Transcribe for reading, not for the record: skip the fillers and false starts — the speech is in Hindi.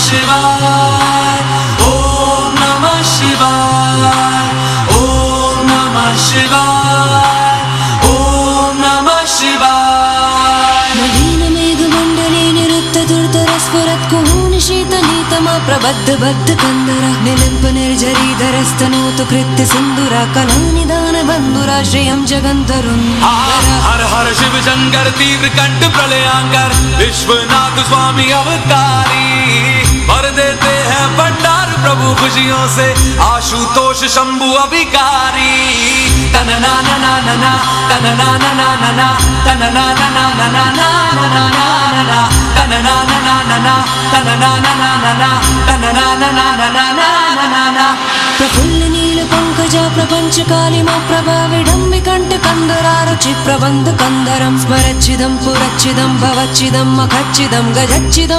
शिवाय, ओम नमः शिवाय, ओम नमः शिवाय, ओम नमः शिवाय। नवीन मेघमण्डले निरुत्तदुर्धरस्फुरत्कुहूनि शीतनीतमा प्रबद्ध बद्ध कन्दरा निलिम्प निर्झरीधरस्तनोतु कृत्य सिन्दुरा कलानिदान बन्धुरा श्रियं जगन्तरुन्धरा। हर हर शिव शंकर तीव्र कंठ प्रलयांकर विश्वनाथ स्वामी अवतारी, भर देते हैं भंडार प्रभु खुशियों से आशुतोष शंभु अभिकारी। तन ना ना ना ना ना, तन ना ना ना ना ना, तन ना ना ना ना ना ना ना ना ना, तन ना ना ना ना ना, तन ना ना ना ना ना, तन ना ना ना ना ना ना ना। प्रफुल्ल नील पंकजा प्रपंच कालिमा प्रभा विडम्बिकण्ठ कंदरा रुचि प्रबंध कंदरं स्मरच्चिदं पुरच्चिदं भवच्चिदं मखच्चिदं गजच्चिदं